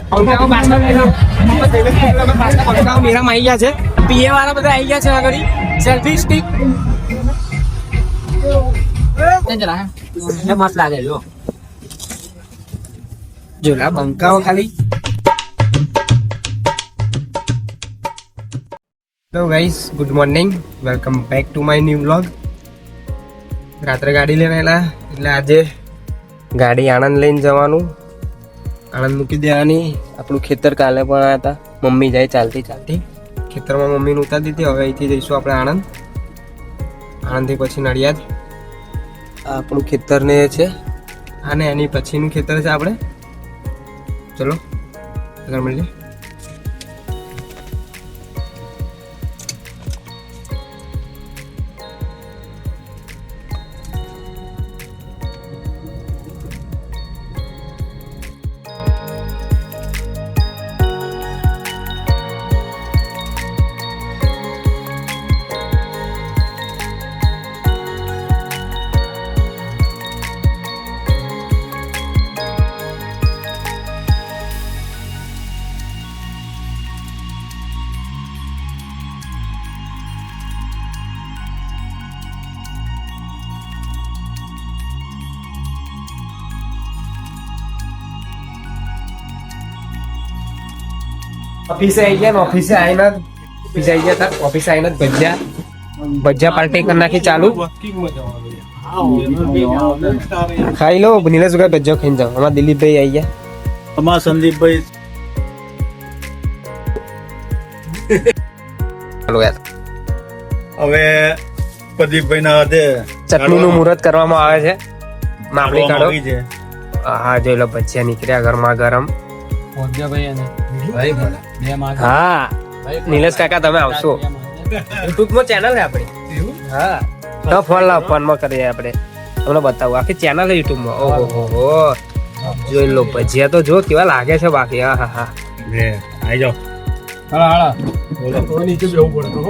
મેરા માં આવી ગયા છે. પીએ વાળા બધા આવી ગયા છે આગળ. સેલ્ફી સ્ટિક મસ્ત લાગે જો. જોલા બંકાઓ ખાલી. તો guys good morning, welcome back to my new vlog. રાત્રે ગાડી લઈને આવેલા એટલે આજે ગાડી આણંદ લઈને જવાનું. આણંદ મૂકી દેવાની. આપણું ખેતર કાલે પણ આવ્યા હતા. મમ્મી જાય ચાલતી ચાલતી ખેતરમાં મમ્મીને ઉતારી દીધી. હવે અહીંથી જઈશું આપણે આણંદ. આણંદથી પછી નડિયાદ. આપણું ખેતર ને છે અને એની પછીનું ખેતર છે આપણે. ચલો આગળ મળીએ. ઓફિસે આવી ગયા ને ઓફિસે આવીને ભજીયા પાર્ટી કરી નાખી ચાલુ. ખાઈ લો નીલેશ ભાઈ, ભજીયા ખાઈને જાઓ. અમારા દિલીપભાઈ આવી ગયા, અમારા સંદીપભાઈ. ચાલો યાર. હવે પ્રદીપભાઈ ના હાથે ચટણી નું મુહૂર્ત કરવામાં આવે છે. માપણી કાઢો. છે. હા જોઈ લો ભજીયા નીકળ્યા ગરમા ગરમ. હા નિલેશ કાકા તમે આવશો. યુટ્યુબ માં ચેનલ છે આપણી. હા તો ફોન માં કરીએ આપણે. તમને બતાવું આખી ચેનલ છે યુટ્યુબ માં. ઓહો જોઈ લો ભજીયા તો જો કેવા લાગે છે બાકી. હા હા હા આવી જાઓ. નીચે જેવું પડે તો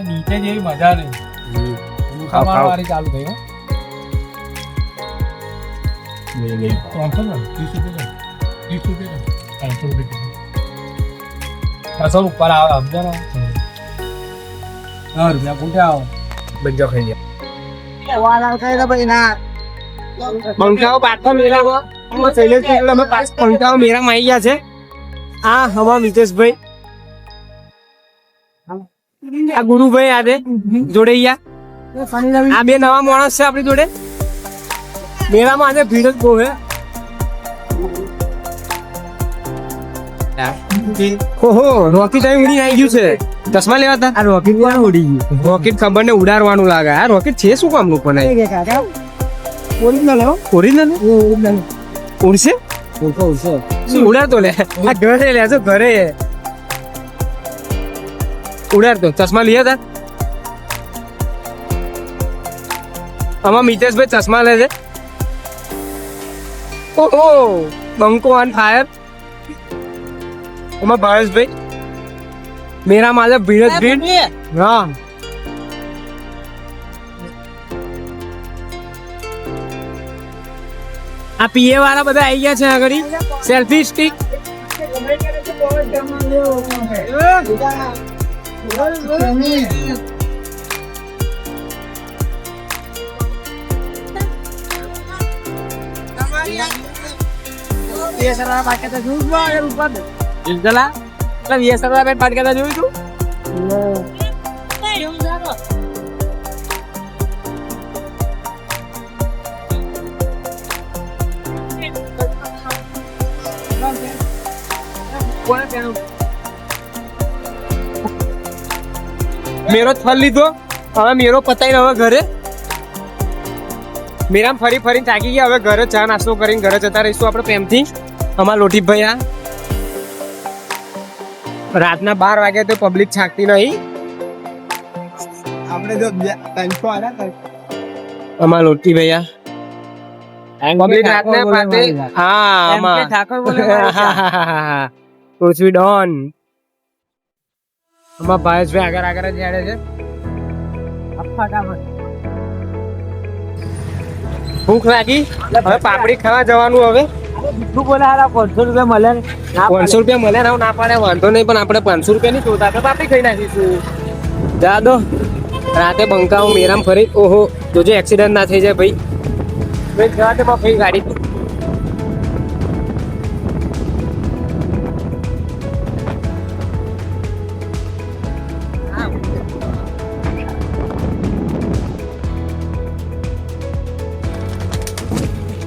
નીચે જેવી મજા નહીં. ચાલુ થઈ ઉપર આવે સમજો ને. રૂપિયા પૂછે આવો ભજીયા ખાઈ પંખાઓ પાછો મેળામાં પંખાઓ મેળામાં આવી ગયા છે. આ હવા મિતેશભાઈ, આ ગુરુભાઈ આજે જોડે ગયા. આ બે નવા માણસ છે આપણી જોડે. મેળામાં આજે ભીડ જ બહુ છે. ઓહો રોકેટ ઉડી આવી ગયું છે. ચશ્મા લેવા હતા. આ રોકેટ ઉડી ગયું. રોકેટ ખબર ને ઉડાડવાનું લાગે. આ રોકેટ છે શું કામનું પણ? ઓરિજિનલ ઉડશે શું? ઉડાડતો લે. આ ઘરે લેજો ઘરે ઉડાડતો. ચશ્મા લીધા હતા. આમાં મિતેશભાઈ ચશ્મા લે છે. ઓહો બંકો ઓન ફાયર. એમાં ભાવેશભાઈ મેરા માલે ભીડ જ ભીડ. હા આ પીએ વાળા બધા આવી ગયા છે આગળ. સેલ્ફી સ્ટિક જોયું તું. મેરો ફળ લીધો. હવે મેરો પતાઈ હવે ઘરે. મેરામ ફરી ફરીને થાકી ગયા. હવે ઘરે ચા નાસ્તો કરીને ઘરે જતા રહીશું આપણે પ્રેમથી. અમારા લોટીભાઈ આ રાતના 12 વાગ્યા તો પબ્લિક છાકતી નહીં. આપણે જો અમારા લોટીભાઈ આ પબ્લિક રાતના પાતે. હા આમાં ઠાકોર બોલે. પૃથ્વી ડોન. અમારા ભાવેશભાઈ આગળ જ હેડે છે. ભૂખ લાગી હવે પાપડી ખાવા જવાનું હવે તું બોલે હારા 500 રૂપિયા મળે ને 500 રૂપિયા મળે ને ના પાડે વાંધો નહીં પણ આપણે 500 રૂપિયા નહીં જોતા તો પાપડી ખાઈ નાખીશું જા દો રાતે બંકાઓ મેરામ ફરી ઓહો જોજો એક્સિડન્ટ ના થઈ જાય ભાઈ જવા દે ભાઈ ગાડી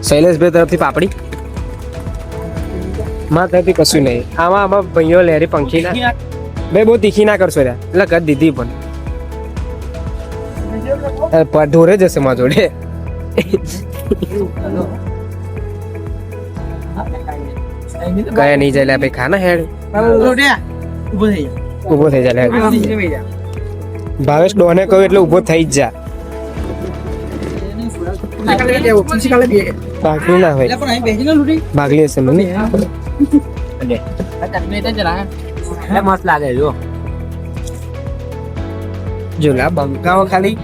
શૈલેષભાઈ તરફથી પાપડી મારા તરફથી કશું નહીં આમાં ભાઈઓ લહેરી પંખી ના ભાઈ બહુ તીખી ના કરશો યાર એટલે કર દીધી પણ ઢોરે જશે માં જોડે કયા નહીં જાય ભાઈ ખાના હેડ ઉભો થઈ જાય ભાવેશ ડોને કહ્યું એટલે ઉભો થઈ જ જા ભાગલી ના હોય ભાગલી હશે મને મસ્ત લાગે જો લા બંકાઓ ખાલી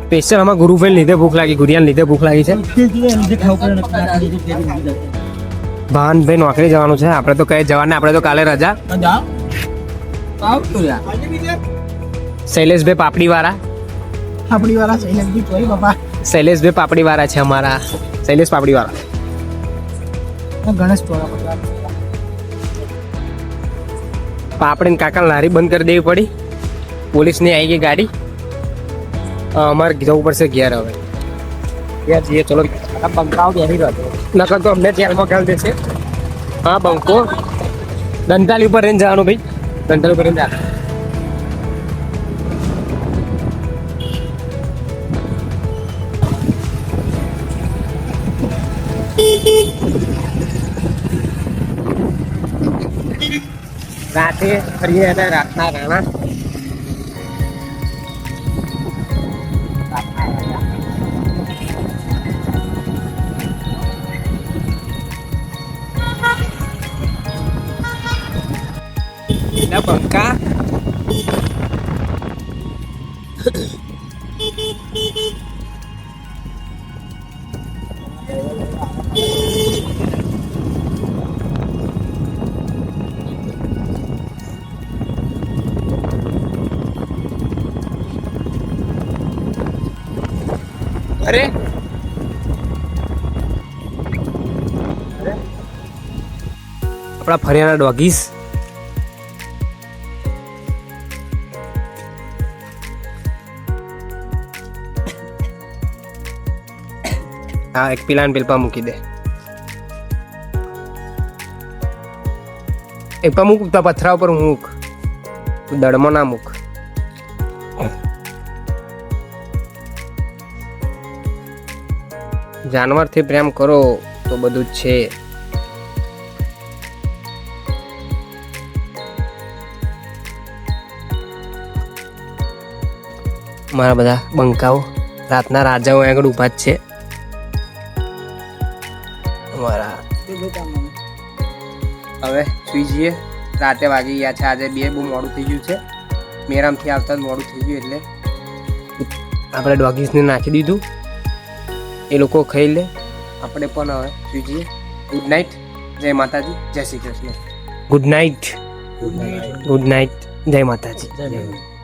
સ્પેશિયલ આમાં ગુરુભાઈ લીધે ભૂખ લાગી ગુરિયાન લીધે ભૂખ લાગી છે ભાનભાઈ નોકરી જવાનું છે આપણે તો કઈ જવાને આપણે તો કાલે રજા શૈલેષભાઈ પાપડી વાળા શૈલેષભાઈ પાપડી વાળા છે અમારા શૈલેષ પાપડી વાળા ગણેશ પાપડી ને કાકા લારી બંધ કરી દેવી પડી પોલીસની આવી ગઈ ગાડી અમારે જવું પડશે ઘેર હવે ઘેર જઈએ ચલો બંકાઓ બેસી રહ્યો નકર તો અમને જેલમાં ઘાલ દેશે હા બંકો દંતાલી ઉપર રહીને જવાનું ભાઈ દંતાલી ઉપર રહીને જવાનું રાતે ફરીએ હતા રાતના રાણા બંકા અરે આપણા ફરિયાના ડોગીસ હા એક પીલા પેલપા મૂકી દે એક પા મૂક તો પથરા ઉપર મૂક દડમાં ના મૂક જાનવરથી પ્રેમ કરો તો બધું જ છે મારા બધા બંકાઓ રાતના રાજાઓ આગળ ઊભા જ છે અમારા હવે સુઈ જઈએ રાતે વાગી ગયા છે આજે બહુ મોડું થઈ ગયું છે મેરામથી આવતા જ મોડું થઈ ગયું એટલે આપણે ડોગીસને નાખી દીધું એ લોકો ખાઈ લે આપણે પણ હવે સુઈ જઈએ ગુડ નાઇટ જય માતાજી જય Shri Krishna good night good night જય માતાજી